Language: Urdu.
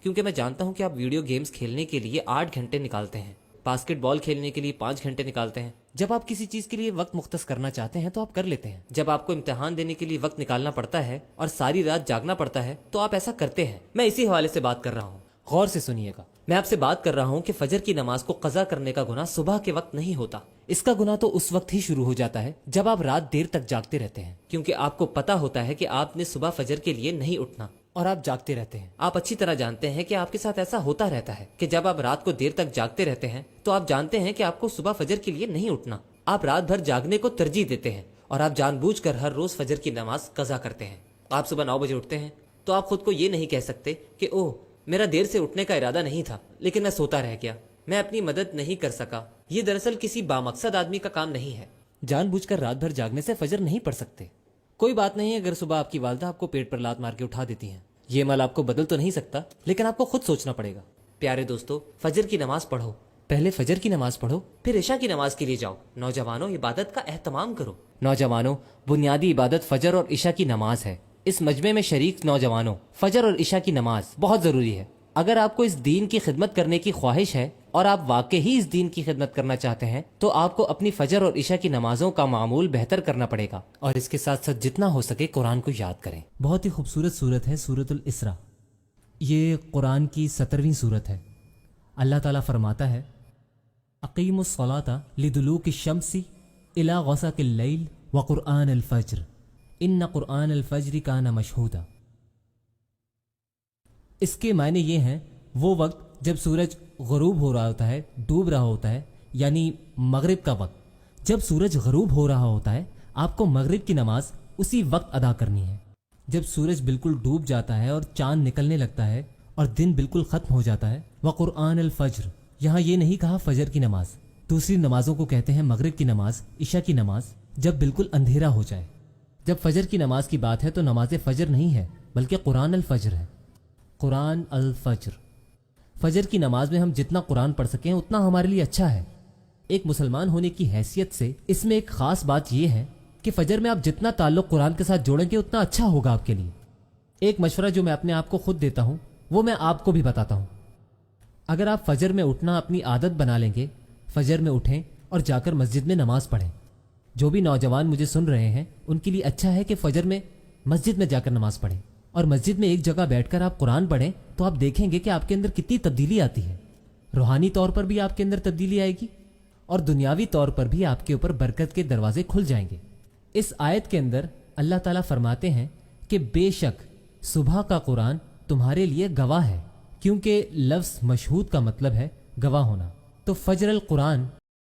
کیونکہ میں جانتا ہوں کہ آپ ویڈیو گیمز کھیلنے کے لیے 8 گھنٹے نکالتے ہیں، باسکٹ بال کھیلنے کے لیے 5 گھنٹے نکالتے ہیں۔ جب آپ کسی چیز کے لیے وقت مختص کرنا چاہتے ہیں تو آپ کر لیتے ہیں۔ جب آپ کو امتحان دینے کے لیے وقت نکالنا پڑتا ہے اور ساری رات جاگنا پڑتا ہے تو آپ ایسا کرتے ہیں۔ میں اسی حوالے سے بات کر رہا ہوں، غور سے سنیے گا۔ میں آپ سے بات کر رہا ہوں کہ فجر کی نماز کو قضا کرنے کا گناہ صبح کے وقت نہیں ہوتا، اس کا گناہ تو اس وقت ہی شروع ہو جاتا ہے جب آپ رات دیر تک جاگتے رہتے ہیں، کیونکہ آپ کو پتا ہوتا ہے کہ آپ نے صبح فجر کے لیے نہیں اٹھنا اور آپ جاگتے رہتے ہیں۔ آپ اچھی طرح جانتے ہیں کہ آپ کے ساتھ ایسا ہوتا رہتا ہے کہ جب آپ رات کو دیر تک جاگتے رہتے ہیں تو آپ جانتے ہیں کہ آپ کو صبح فجر کے لیے نہیں اٹھنا، آپ رات بھر جاگنے کو ترجیح دیتے ہیں اور آپ جان بوجھ کر ہر روز فجر کی نماز قضا کرتے ہیں۔ آپ صبح 9 بجے اٹھتے ہیں تو آپ خود کو یہ نہیں کہہ سکتے کہ اوہ میرا دیر سے اٹھنے کا ارادہ نہیں تھا لیکن میں سوتا رہ گیا، میں اپنی مدد نہیں کر سکا۔ یہ دراصل کسی بامقصد آدمی کا کام نہیں ہے۔ جان بوجھ کر رات بھر جاگنے سے فجر نہیں پڑھ سکتے۔ کوئی بات نہیں اگر صبح آپ کی والدہ آپ کو پیٹ پر لات مار کے اٹھا دیتی ہیں، یہ عمل آپ کو بدل تو نہیں سکتا لیکن آپ کو خود سوچنا پڑے گا۔ پیارے دوستو، فجر کی نماز پڑھو، پہلے فجر کی نماز پڑھو پھر عشاء کی نماز کے لیے جاؤ۔ نوجوانوں، عبادت کا اہتمام کرو۔ نوجوانوں، بنیادی عبادت فجر اور عشاء کی نماز ہے۔ اس مجمع میں شریک نوجوانوں، فجر اور عشاء کی نماز بہت ضروری ہے۔ اگر آپ کو اس دین کی خدمت کرنے کی خواہش ہے اور آپ واقعی اس دین کی خدمت کرنا چاہتے ہیں تو آپ کو اپنی فجر اور عشاء کی نمازوں کا معمول بہتر کرنا پڑے گا، اور اس کے ساتھ ساتھ جتنا ہو سکے قرآن کو یاد کریں۔ بہت ہی خوبصورت صورت ہے سورۃ الاسراء۔ یہ قرآن کی 17ویں صورت ہے۔ اللہ تعالیٰ فرماتا ہے اقیموا الصلاۃ لدلوک الشمس الی غسق اللیل وقرآن الفجر ان قرآن الفجر کان مشہودا۔ اس کے معنی یہ ہیں وہ وقت جب سورج غروب ہو رہا ہوتا ہے، ڈوب رہا ہوتا ہے، یعنی مغرب کا وقت۔ جب سورج غروب ہو رہا ہوتا ہے آپ کو مغرب کی نماز اسی وقت ادا کرنی ہے۔ جب سورج بالکل ڈوب جاتا ہے اور چاند نکلنے لگتا ہے اور دن بالکل ختم ہو جاتا ہے، وقرآن الفجر، یہاں یہ نہیں کہا فجر کی نماز، دوسری نمازوں کو کہتے ہیں مغرب کی نماز، عشاء کی نماز، جب بالکل اندھیرا ہو جائے۔ جب فجر کی نماز کی بات ہے تو نماز فجر نہیں ہے بلکہ قرآن الفجر ہے۔ قرآن الفجر، فجر کی نماز میں ہم جتنا قرآن پڑھ سکیں اتنا ہمارے لیے اچھا ہے۔ ایک مسلمان ہونے کی حیثیت سے اس میں ایک خاص بات یہ ہے کہ فجر میں آپ جتنا تعلق قرآن کے ساتھ جوڑیں گے اتنا اچھا ہوگا آپ کے لیے۔ ایک مشورہ جو میں اپنے آپ کو خود دیتا ہوں وہ میں آپ کو بھی بتاتا ہوں۔ اگر آپ فجر میں اٹھنا اپنی عادت بنا لیں گے، فجر میں اٹھیں اور جا کر مسجد میں نماز پڑھیں۔ جو بھی نوجوان مجھے سن رہے ہیں ان کے لیے اچھا ہے کہ فجر میں مسجد میں جا کر نماز پڑھیں، اور مسجد میں ایک جگہ بیٹھ کر آپ قرآن پڑھیں تو آپ دیکھیں گے کہ آپ کے اندر کتنی تبدیلی آتی ہے۔ روحانی طور پر بھی آپ کے اندر تبدیلی آئے گی اور دنیاوی طور پر بھی آپ کے اوپر برکت کے دروازے کھل جائیں گے۔ اس آیت کے اندر اللہ تعالیٰ فرماتے ہیں کہ بے شک صبح کا قرآن تمہارے لیے گواہ ہے، کیونکہ لفظ مشہود کا مطلب ہے گواہ ہونا۔ تو فجر القرآن